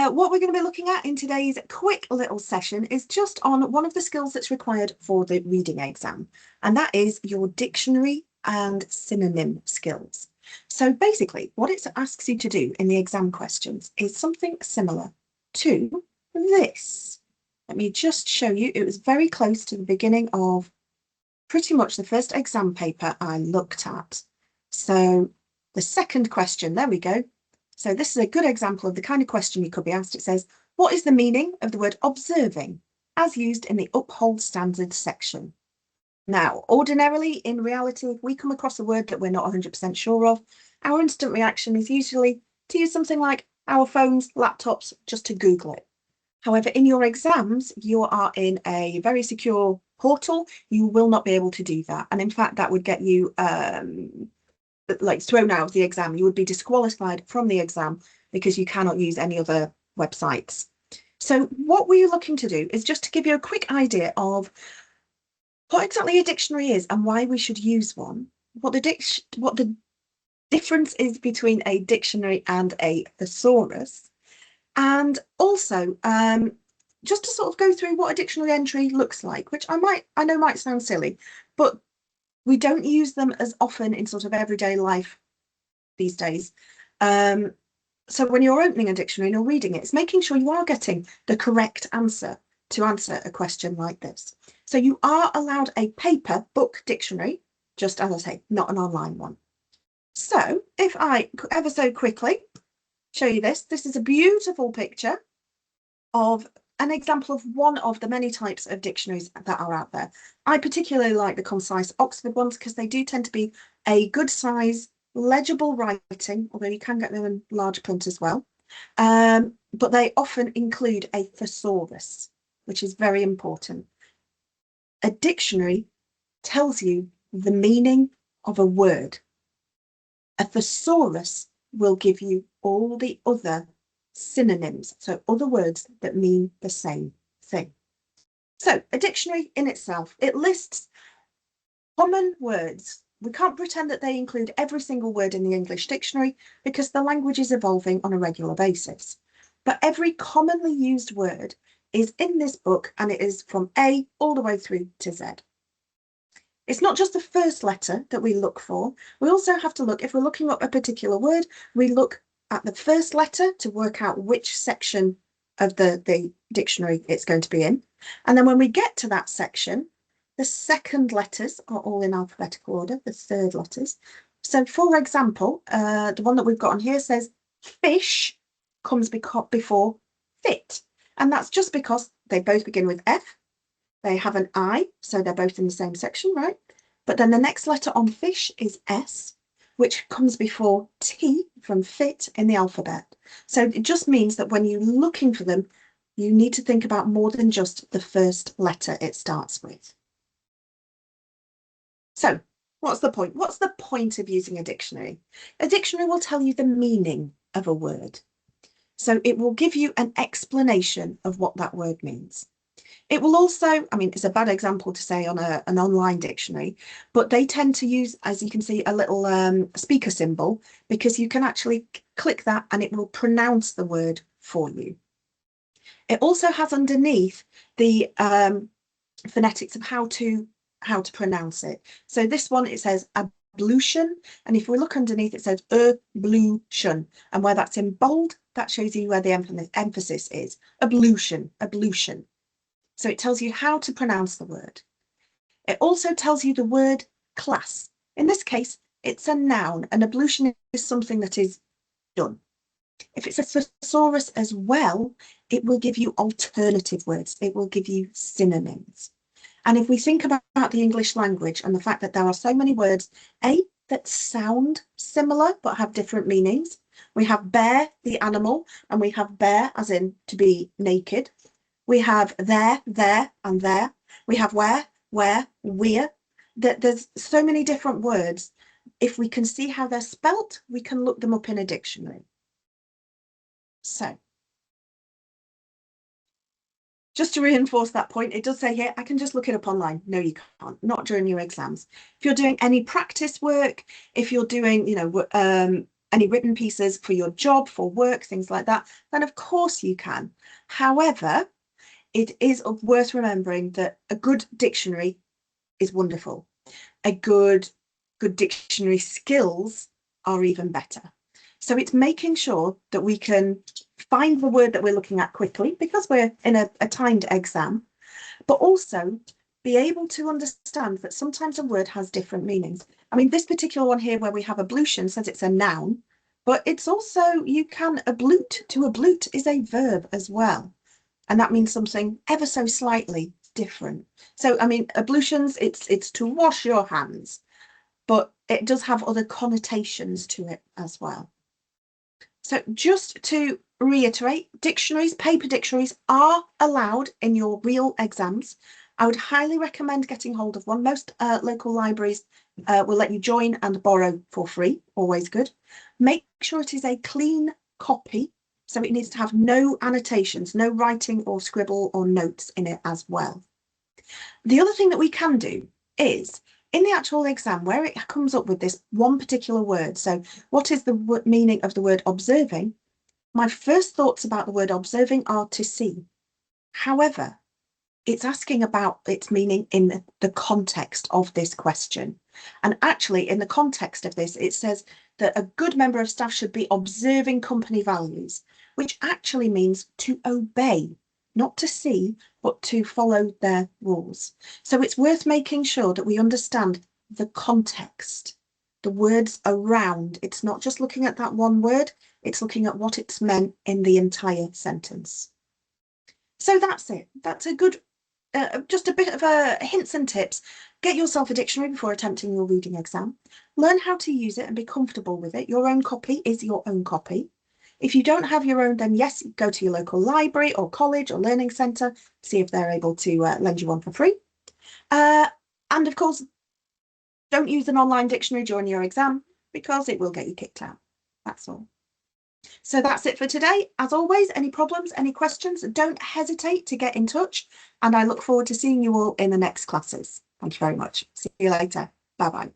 What we're going to be looking at in today's quick little session is just on one of the skills that's required for the reading exam, and that is your dictionary and synonym skills. So basically, what it asks you to do in the exam questions is something similar to this. Let me just show you. It was very close to the beginning of pretty much the first exam paper I looked at. So the second question, there we go. So this is a good example of the kind of question you could be asked. It says, what is the meaning of the word observing as used in the uphold standards section? Now, ordinarily, in reality, if we come across a word that we're not 100% sure of, our instant reaction is usually to use something like our phones, laptops, just to Google it. However, in your exams, you are in a very secure portal. You will not be able to do that. And in fact, that would get you like thrown out of the exam. You would be disqualified from the exam because you cannot use any other websites. So what we're looking to do is just to give you a quick idea of what exactly a dictionary is and why we should use one, what the difference is between a dictionary and a thesaurus, and also just to sort of go through what a dictionary entry looks like, which I know might sound silly, but we don't use them as often in sort of everyday life these days. So when you're opening a dictionary and you're reading it, it's making sure you are getting the correct answer to answer a question like this. So you are allowed a paper book dictionary, just as I say, not an online one. So if I ever so quickly show you this, this is a beautiful picture of an example of one of the many types of dictionaries that are out there. I particularly like the concise Oxford ones because they do tend to be a good size, legible writing, although you can get them in large print as well. But they often include a thesaurus, which is very important. A dictionary tells you the meaning of a word. A thesaurus will give you all the other synonyms, so other words that mean the same thing. So a dictionary in itself, it lists common words. We can't pretend that they include every single word in the English dictionary because the language is evolving on a regular basis. But every commonly used word is in this book, and it is from A all the way through to Z. It's not just the first letter that we look for. We also have to look, if we're looking up a particular word, we look at the first letter to work out which section of the dictionary it's going to be in. And then when we get to that section, the second letters are all in alphabetical order, the third letters. So for example, the one that we've got on here says fish comes before fit. And that's just because they both begin with F. They have an I, so they're both in the same section, right? But then the next letter on fish is S, which comes before T from fit in the alphabet. So it just means that when you're looking for them, you need to think about more than just the first letter it starts with. So what's the point? What's the point of using a dictionary? A dictionary will tell you the meaning of a word. So it will give you an explanation of what that word means. It will also, I mean, it's a bad example to say on an online dictionary, but they tend to use, as you can see, a little speaker symbol, because you can actually click that and it will pronounce the word for you. It also has underneath the phonetics of how to pronounce it. So this one, it says ablution, and if we look underneath, it says ablution, and where that's in bold, that shows you where the emphasis is. Ablution, ablution. So it tells you how to pronounce the word. It also tells you the word class. In this case, it's a noun. An ablution is something that is done. If it's a thesaurus as well, it will give you alternative words. It will give you synonyms. And if we think about the English language and the fact that there are so many words, A, that sound similar but have different meanings. We have bear, the animal, and we have bear as in to be naked. We have there, and there. We have where, we're. There's so many different words. If we can see how they're spelt, we can look them up in a dictionary. So, just to reinforce that point, it does say here, I can just look it up online. No, you can't, not during your exams. If you're doing any practice work, if you're doing, any written pieces for your job, for work, things like that, then of course you can. However, it is worth remembering that a good dictionary is wonderful. A good dictionary skills are even better. So it's making sure that we can find the word that we're looking at quickly because we're in a timed exam, but also be able to understand that sometimes a word has different meanings. I mean, this particular one here where we have ablution says it's a noun, but it's also, you can ablute. To ablute is a verb as well. And that means something ever so slightly different. So, I mean, ablutions, it's to wash your hands, but it does have other connotations to it as well. So just to reiterate, dictionaries, paper dictionaries are allowed in your real exams. I would highly recommend getting hold of one. Most local libraries will let you join and borrow for free, always good. Make sure it is a clean copy, so it needs to have no annotations, no writing or scribble or notes in it as well. The other thing that we can do is, in the actual exam, where it comes up with this one particular word, so what is the meaning of the word observing? My first thoughts about the word observing are to see. However, it's asking about its meaning in the context of this question. And actually, in the context of this, it says that a good member of staff should be observing company values, which actually means to obey, not to see, but to follow their rules. So it's worth making sure that we understand the context, the words around. It's not just looking at that one word, it's looking at what it's meant in the entire sentence. So that's it. That's a good, just a bit of hints and tips. Get yourself a dictionary before attempting your reading exam. Learn how to use it and be comfortable with it. Your own copy is your own copy. If you don't have your own, then yes, go to your local library or college or learning centre, see if they're able to lend you one for free. And of course, don't use an online dictionary during your exam because it will get you kicked out. That's all. So that's it for today. As always, any problems, any questions, don't hesitate to get in touch. And I look forward to seeing you all in the next classes. Thank you very much. See you later. Bye-bye.